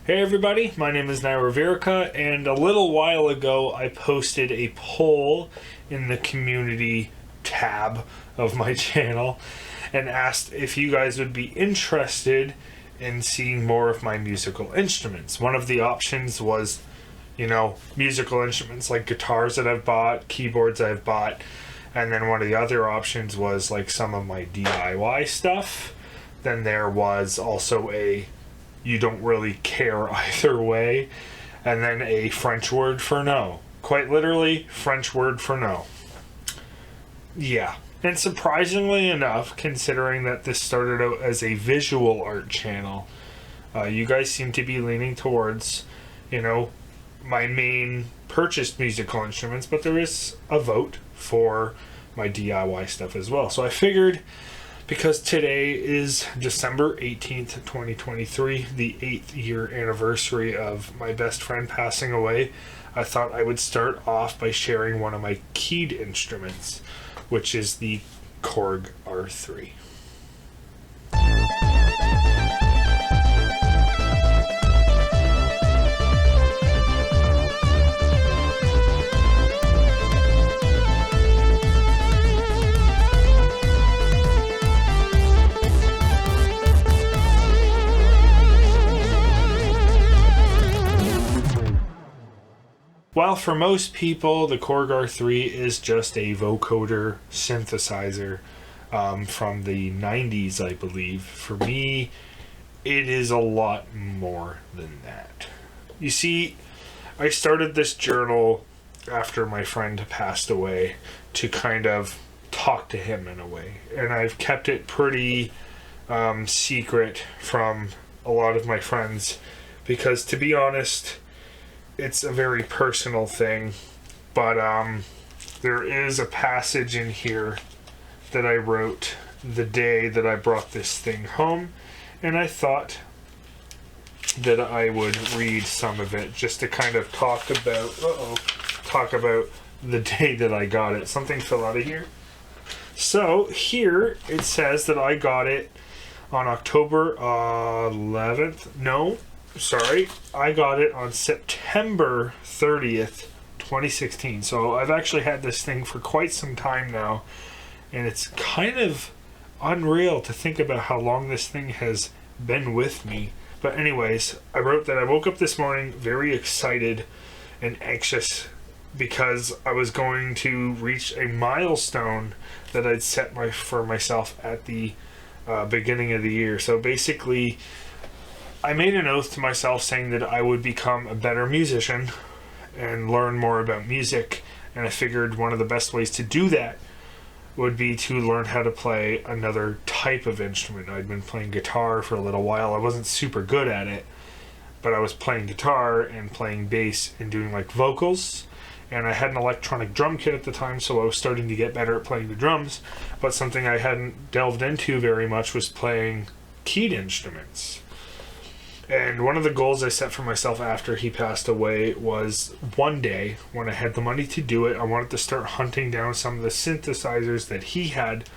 Hey everybody, my name is Naira Verica, and a little while ago I posted a poll in the community tab of my channel and asked if you guys would be interested in seeing more of my musical instruments. One of the options was, musical instruments like guitars that I've bought, keyboards I've bought, and then one of the other options was like some of my DIY stuff. Then there was also a you don't really care either way, and then a French word for no. Quite literally, French word for no. Yeah. And surprisingly enough, considering that this started out as a visual art channel, you guys seem to be leaning towards, my main purchased musical instruments, but there is a vote for my DIY stuff as well. So I figured, because today is December 18th, 2023, the 8th year anniversary of my best friend passing away, I thought I would start off by sharing one of my keyed instruments, which is the Korg R3. While for most people, the Korg R3 is just a vocoder synthesizer from the 90s, I believe, for me, it is a lot more than that. You see, I started this journal after my friend passed away to kind of talk to him in a way, and I've kept it pretty secret from a lot of my friends because, to be honest, it's a very personal thing, but there is a passage in here that I wrote the day that I brought this thing home, and I thought that I would read some of it just to kind of talk about the day that I got it. Something fell out of here. So here it says that I got it on October 11th. No. Sorry, I got it on September 30th, 2016. So I've actually had this thing for quite some time now, and it's kind of unreal to think about how long this thing has been with me. But anyways, I wrote that I woke up this morning very excited and anxious because I was going to reach a milestone that I'd set for myself at the beginning of the year. So basically, I made an oath to myself saying that I would become a better musician and learn more about music, and I figured one of the best ways to do that would be to learn how to play another type of instrument. I'd been playing guitar for a little while. I wasn't super good at it, but I was playing guitar and playing bass and doing like vocals, and I had an electronic drum kit at the time, so I was starting to get better at playing the drums, but something I hadn't delved into very much was playing keyed instruments. And one of the goals I set for myself after he passed away was one day, when I had the money to do it, I wanted to start hunting down some of the synthesizers that he had,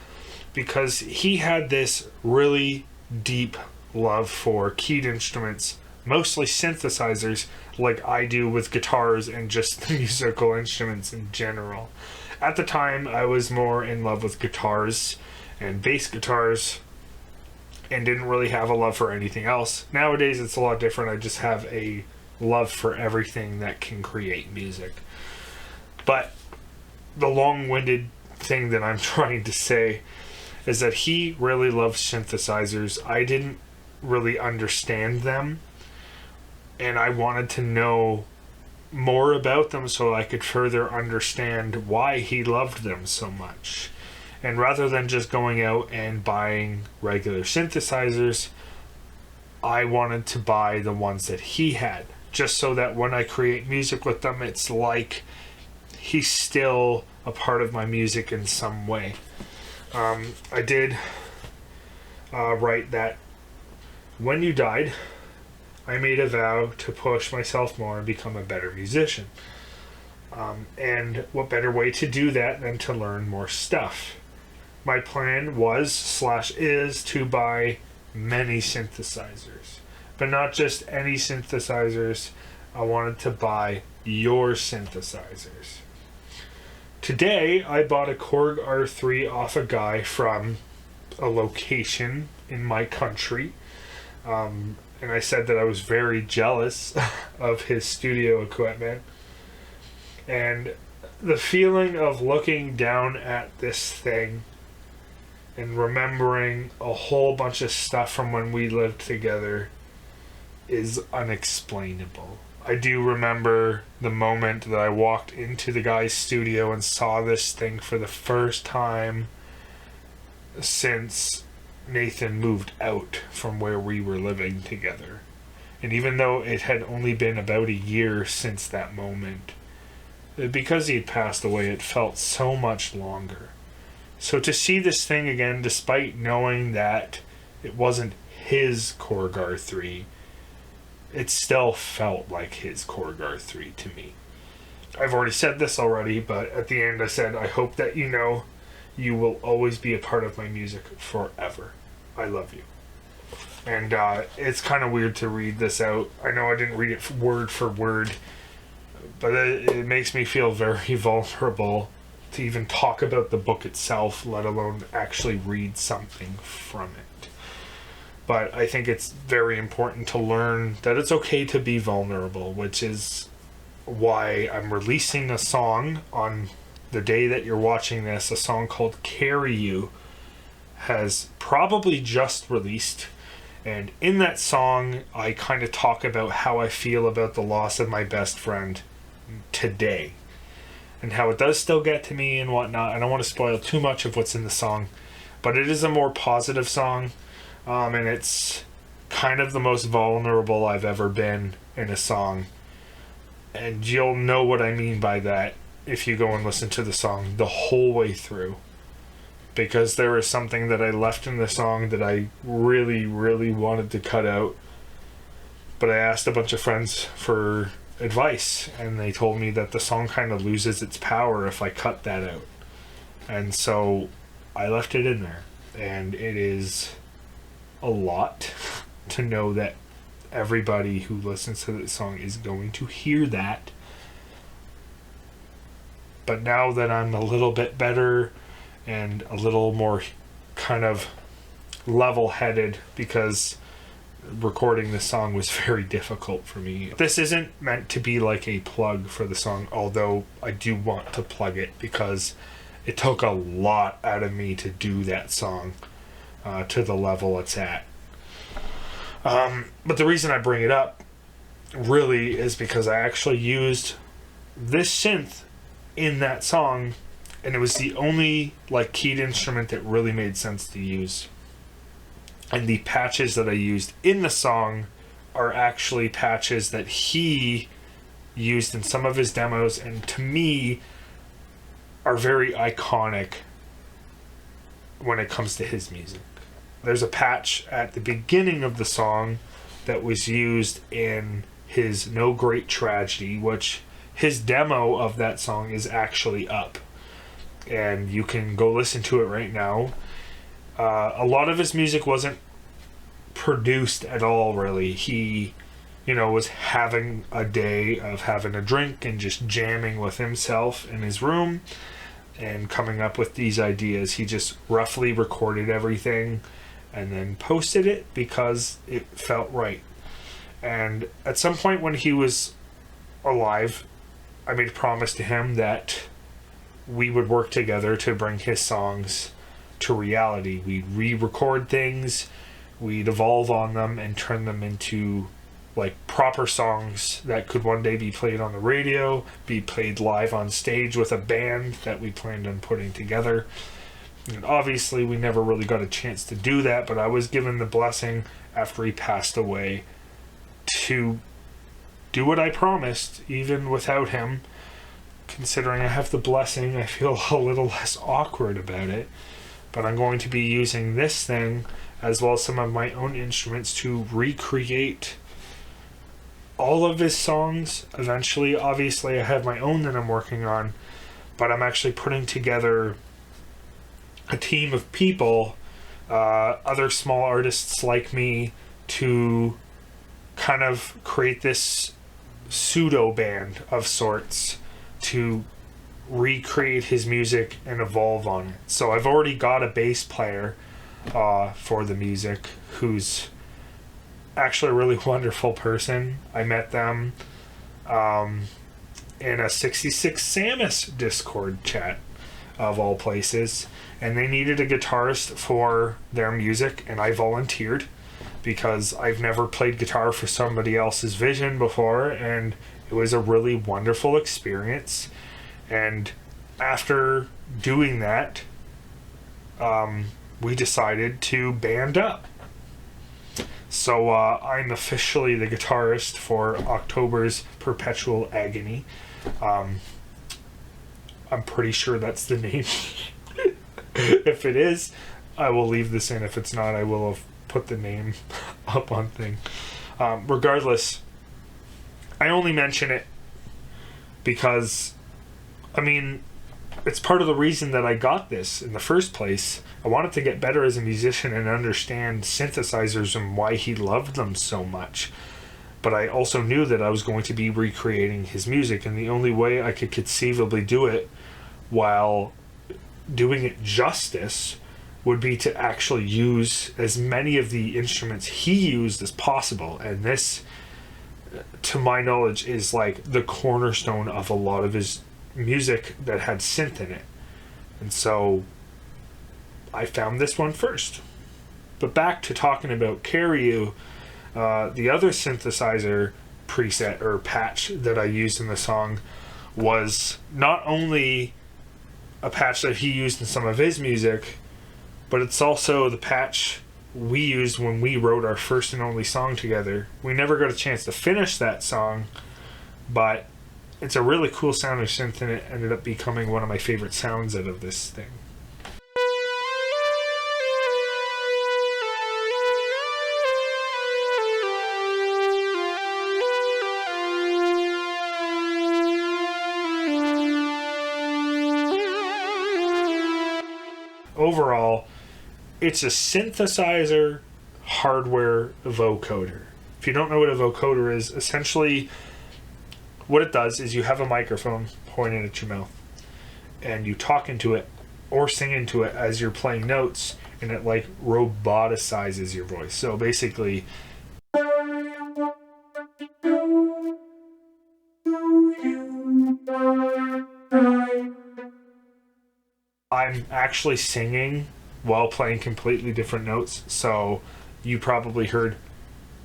because he had this really deep love for keyed instruments, mostly synthesizers, like I do with guitars and just the musical instruments in general. At the time, I was more in love with guitars and bass guitars, and didn't really have a love for anything else. Nowadays, it's a lot different. I just have a love for everything that can create music. But the long-winded thing that I'm trying to say is that he really loved synthesizers. I didn't really understand them, and I wanted to know more about them so I could further understand why he loved them so much. And rather than just going out and buying regular synthesizers, I wanted to buy the ones that he had, just so that when I create music with them, it's like he's still a part of my music in some way. I did write that when you died, I made a vow to push myself more and become a better musician. And what better way to do that than to learn more stuff? My plan was / is to buy many synthesizers. But not just any synthesizers. I wanted to buy your synthesizers. Today, I bought a Korg R3 off a guy from a location in my country. And I said that I was very jealous of his studio equipment. And the feeling of looking down at this thing and remembering a whole bunch of stuff from when we lived together is unexplainable. I do remember the moment that I walked into the guy's studio and saw this thing for the first time since Nathan moved out from where we were living together. And even though it had only been about a year since that moment, because he had passed away, it felt so much longer. So to see this thing again, despite knowing that it wasn't his Korg R3, it still felt like his Korg R3 to me. I've already said this already, but at the end I said, I hope that you know you will always be a part of my music forever. I love you. And it's kind of weird to read this out. I know I didn't read it word for word, but it makes me feel very vulnerable to even talk about the book itself, let alone actually read something from it. But I think it's very important to learn that it's okay to be vulnerable, which is why I'm releasing a song on the day that you're watching this. A song called Carry You has probably just released. And in that song, I kind of talk about how I feel about the loss of my best friend today. And how it does still get to me and whatnot. I don't want to spoil too much of what's in the song. But it is a more positive song. And it's kind of the most vulnerable I've ever been in a song. And you'll know what I mean by that if you go and listen to the song the whole way through. Because there is something that I left in the song that I really, really wanted to cut out. But I asked a bunch of friends for advice, and they told me that the song kind of loses its power if I cut that out. And so I left it in there. And it is a lot to know that everybody who listens to this song is going to hear that. But now that I'm a little bit better and a little more kind of level-headed, because recording this song was very difficult for me. This isn't meant to be like a plug for the song, although I do want to plug it because it took a lot out of me to do that song to the level it's at. But the reason I bring it up really is because I actually used this synth in that song, and it was the only keyed instrument that really made sense to use. And the patches that I used in the song are actually patches that he used in some of his demos, and to me are very iconic when it comes to his music. There's a patch at the beginning of the song that was used in his No Great Tragedy, which his demo of that song is actually up. And you can go listen to it right now. A lot of his music wasn't produced at all, really. He, was having a day of having a drink and just jamming with himself in his room and coming up with these ideas. He just roughly recorded everything and then posted it because it felt right. And at some point when he was alive, I made a promise to him that we would work together to bring his songs to reality. We'd re-record things, we'd evolve on them and turn them into proper songs that could one day be played on the radio, be played live on stage with a band that we planned on putting together. And obviously we never really got a chance to do that, but I was given the blessing after he passed away to do what I promised, even without him. Considering I have the blessing, I feel a little less awkward about it. But I'm going to be using this thing, as well as some of my own instruments, to recreate all of his songs. Eventually, obviously, I have my own that I'm working on, but I'm actually putting together a team of people, other small artists like me, to kind of create this pseudo band of sorts to recreate his music and evolve on it. So I've already got a bass player for the music who's actually a really wonderful person. I met them in a 66 Samus Discord chat, of all places, and they needed a guitarist for their music, and I volunteered because I've never played guitar for somebody else's vision before, and it was a really wonderful experience. And after doing that, we decided to band up. So I'm officially the guitarist for October's Perpetual Agony. I'm pretty sure that's the name. If it is, I will leave this in. If it's not, I will have put the name up on thing. Regardless, I only mention it because, I mean, it's part of the reason that I got this in the first place. I wanted to get better as a musician and understand synthesizers and why he loved them so much. But I also knew that I was going to be recreating his music, and the only way I could conceivably do it while doing it justice would be to actually use as many of the instruments he used as possible. And this, to my knowledge, is like the cornerstone of a lot of his music that had synth in it. And so I found this one first. But back to talking about Carry You, the other synthesizer preset or patch that I used in the song was not only a patch that he used in some of his music, but it's also the patch we used when we wrote our first and only song together. We never got a chance to finish that song, but it's a really cool sounding synth, and it ended up becoming one of my favorite sounds out of this thing. Overall, it's a synthesizer hardware vocoder. If you don't know what a vocoder is, essentially what it does is you have a microphone pointed at your mouth and you talk into it or sing into it as you're playing notes, and it like roboticizes your voice. So basically, I'm actually singing while playing completely different notes, so you probably heard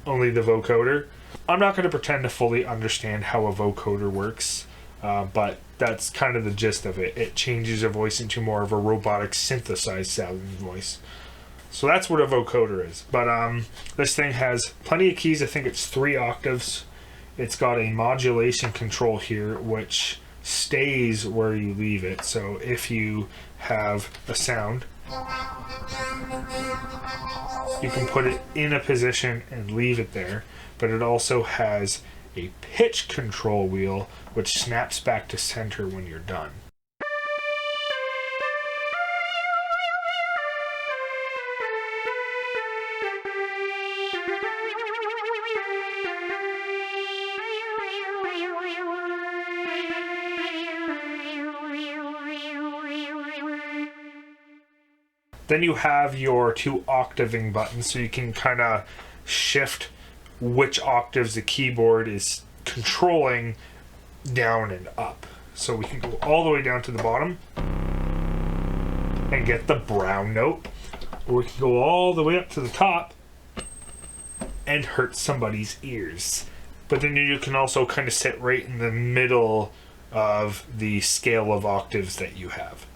only the vocoder. I'm not going to pretend to fully understand how a vocoder works, but that's kind of the gist of it. It changes your voice into more of a robotic, synthesized sounding voice. So that's what a vocoder is. But this thing has plenty of keys. I think it's 3 octaves. It's got a modulation control here, which stays where you leave it. So if you have a sound, you can put it in a position and leave it there. But it also has a pitch control wheel, which snaps back to center when you're done. Then you have your 2 octaving buttons, so you can kind of shift which octaves the keyboard is controlling down and up. So we can go all the way down to the bottom and get the brown note, or we can go all the way up to the top and hurt somebody's ears. But then you can also kind of sit right in the middle of the scale of octaves that you have.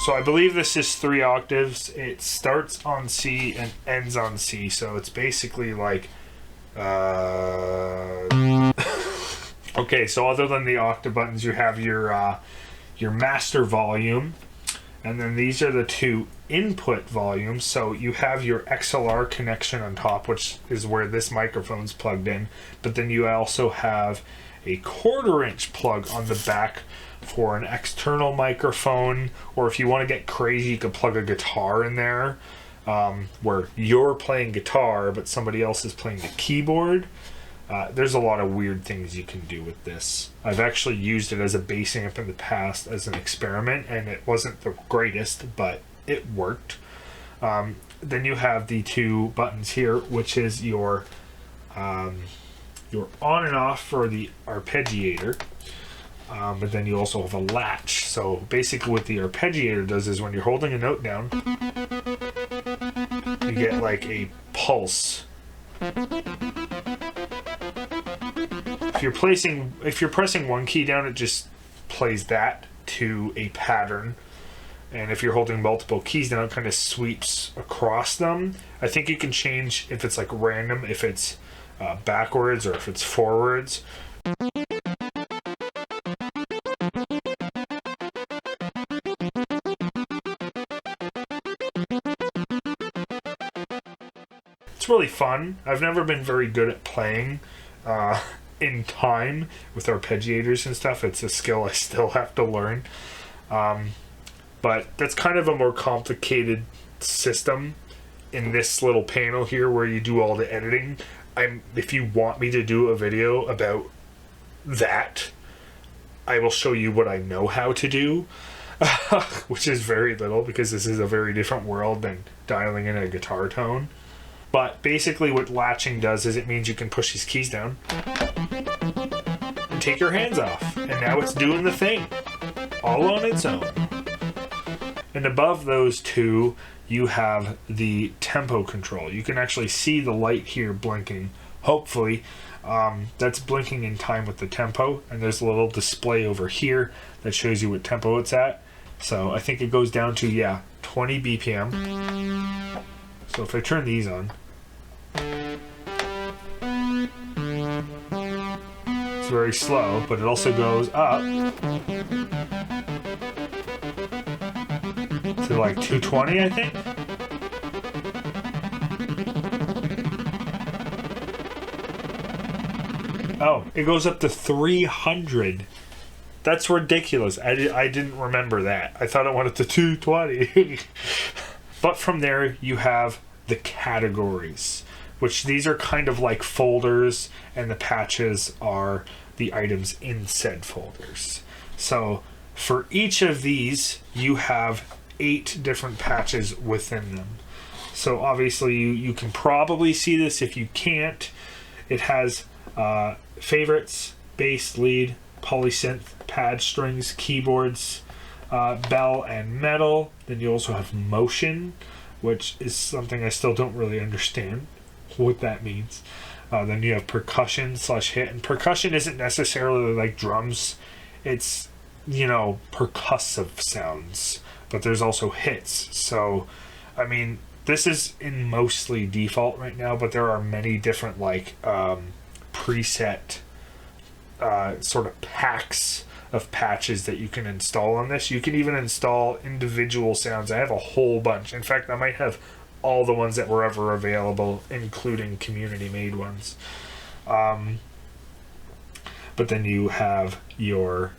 So I believe this is 3 octaves. It starts on C and ends on C, so it's basically like okay, so other than the octave buttons, you have your master volume, and then these are the 2 input volumes. So you have your XLR connection on top, which is where this microphone's plugged in, but then you also have a 1/4-inch plug on the back for an external microphone, or if you want to get crazy, you could plug a guitar in there. where you're playing guitar but somebody else is playing the keyboard. There's a lot of weird things you can do with this. I've actually used it as a bass amp in the past as an experiment, and it wasn't the greatest, but it worked. Then you have the two buttons here, which is your on and off for the arpeggiator. But then you also have a latch. So basically what the arpeggiator does is when you're holding a note down, you get like a pulse. If you're pressing one key down, it just plays that to a pattern. And if you're holding multiple keys down, it kind of sweeps across them. I think you can change if it's like random, if it's backwards or if it's forwards. It's really fun. I've never been very good at playing in time with arpeggiators and stuff. It's a skill I still have to learn. But that's kind of a more complicated system in this little panel here where you do all the editing. If you want me to do a video about that, I will show you what I know how to do, which is very little because this is a very different world than dialing in a guitar tone. But basically what latching does is it means you can push these keys down and take your hands off. And now it's doing the thing all on its own. And above those two, you have the tempo control. You can actually see the light here blinking. Hopefully, that's blinking in time with the tempo. And there's a little display over here that shows you what tempo it's at. So I think it goes down to, 20 BPM. So if I turn these on, it's very slow, but it also goes up to like 220, I think. Oh, it goes up to 300. That's ridiculous. I didn't remember that. I thought it went up to 220. But from there, you have the categories, which these are kind of like folders, and the patches are the items in said folders. So for each of these, you have 8 different patches within them. So obviously you can probably see this. If you can't, it has favorites, bass, lead, polysynth, pad strings, keyboards, bell and metal. Then you also have motion, which is something I still don't really understand what that means. Then you have percussion / hit, and percussion isn't necessarily like drums. It's, percussive sounds, but there's also hits. So, I mean, this is in mostly default right now, but there are many different preset sort of packs of patches that you can install on this. You can even install individual sounds. I have a whole bunch. In fact, I might have all the ones that were ever available, including community-made ones. But then you have your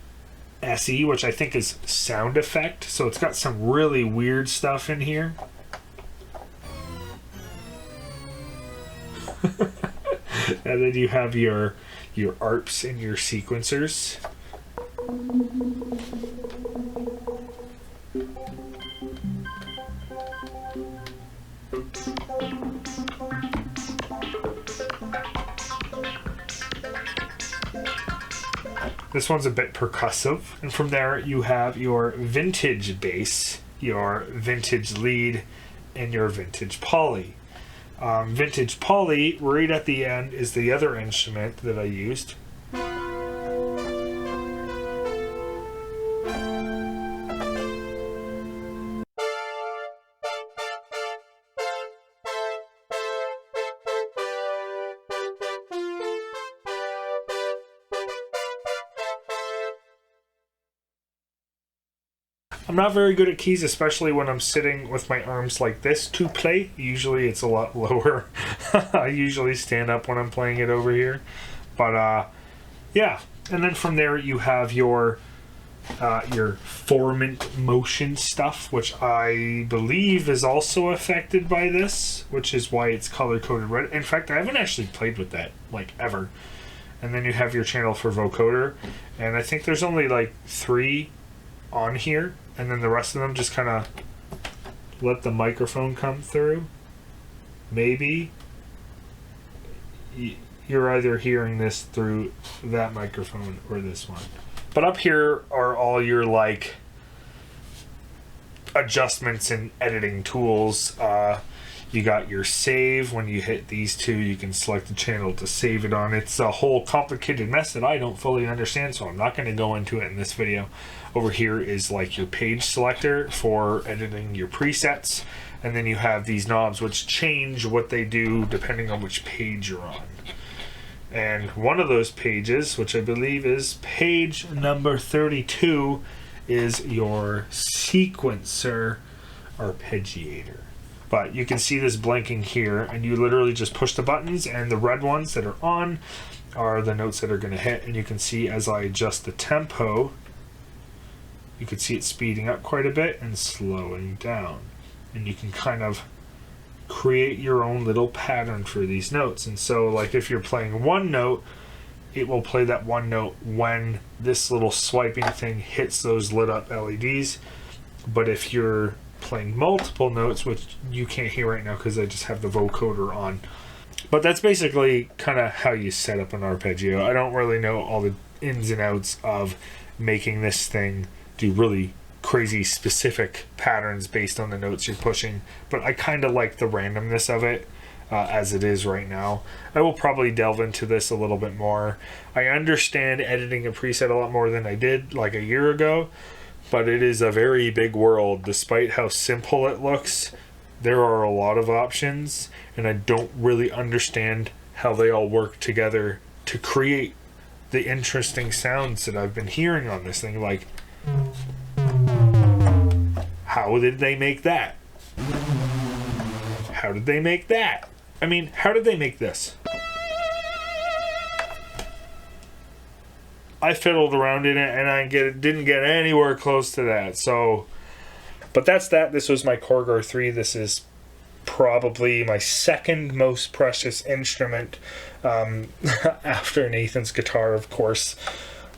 SE, which I think is sound effect. So it's got some really weird stuff in here. And then you have your ARPs and your sequencers. This one's a bit percussive. And from there you have your vintage bass, your vintage lead, and your vintage poly. Vintage poly, right at the end, is the other instrument that I used. I'm not very good at keys, especially when I'm sitting with my arms like this to play. Usually it's a lot lower. I usually stand up when I'm playing it over here. But, yeah. And then from there you have your your formant motion stuff, which I believe is also affected by this, which is why it's color-coded red. In fact, I haven't actually played with that, like, ever. And then you have your channel for vocoder, and I think there's only, like, 3 on here, and then the rest of them just kind of let the microphone come through. Maybe you're either hearing this through that microphone or this one. But up here are all your, like, adjustments and editing tools. You got your save. When you hit these 2, you can select the channel to save it on. It's a whole complicated mess that I don't fully understand, so I'm not going to go into it in this video. Over here is like your page selector for editing your presets, and then you have these knobs which change what they do depending on which page you're on. And one of those pages, which I believe is page number 32, is your sequencer arpeggiator. But you can see this blinking here, and you literally just push the buttons, and the red ones that are on are the notes that are going to hit. And you can see as I adjust the tempo, you can see it speeding up quite a bit and slowing down. And you can kind of create your own little pattern for these notes. And so, like, if you're playing one note, it will play that one note when this little swiping thing hits those lit up LEDs. But if you're playing multiple notes, which you can't hear right now because I just have the vocoder on, but that's basically kind of how you set up an arpeggio. I don't really know all the ins and outs of making this thing do really crazy specific patterns based on the notes you're pushing, but I kind of like the randomness of it as it is right now. I will probably delve into this a little bit more. I understand editing a preset a lot more than I did like a year ago, but it is a very big world. Despite how simple it looks, there are a lot of options, and I don't really understand how they all work together to create the interesting sounds that I've been hearing on this thing. Like, how did they make that? How did they make that? I mean, how did they make this? I fiddled around in it, and I didn't get anywhere close to that. So, but that's that. This was my Korg R3. This is probably my second most precious instrument after Nathan's guitar, of course.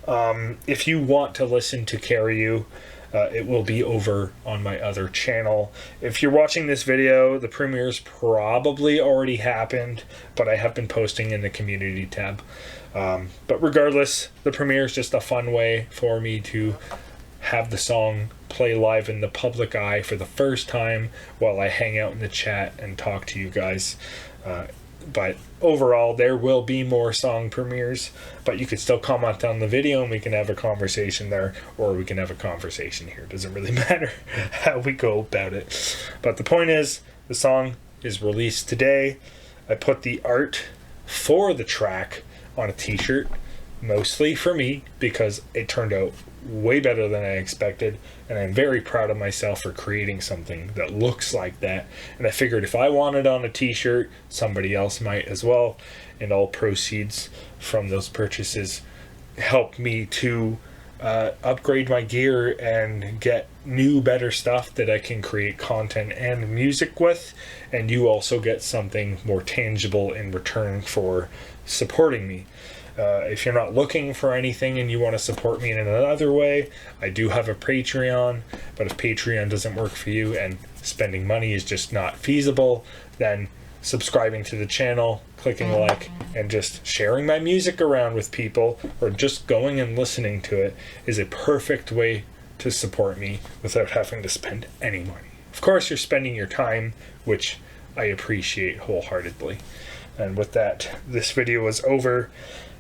If you want to listen to Carry You, it will be over on my other channel. If you're watching this video, the premiere's probably already happened, but I have been posting in the community tab. But regardless, the premiere is just a fun way for me to have the song play live in the public eye for the first time while I hang out in the chat and talk to you guys. But overall, there will be more song premieres, but you could still comment on the video and we can have a conversation there, or we can have a conversation here. It doesn't really matter how we go about it. But the point is, the song is released today. I put the art for the track on a t-shirt, mostly for me, because it turned out way better than I expected, and I'm very proud of myself for creating something that looks like that. And I figured if I want it on a t-shirt, somebody else might as well, and all proceeds from those purchases help me to upgrade my gear and get new, better stuff that I can create content and music with, and you also get something more tangible in return for supporting me. If you're not looking for anything and you want to support me in another way, I do have a Patreon, but if Patreon doesn't work for you and spending money is just not feasible, then subscribing to the channel, clicking like, and just sharing my music around with people, or just going and listening to it, is a perfect way to support me without having to spend any money. Of course, you're spending your time, which I appreciate wholeheartedly. And with that, this video is over.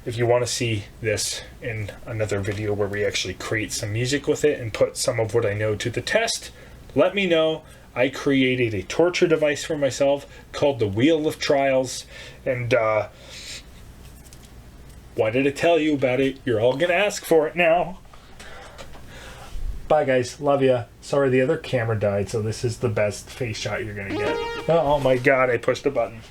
If you want to see this in another video where we actually create some music with it and put some of what I know to the test, let me know. I created a torture device for myself called the Wheel of Trials, and why did I tell you about it? You're all gonna ask for it now. Bye guys, love ya. Sorry the other camera died, so this is the best face shot you're gonna get. Oh my god, I pushed the button.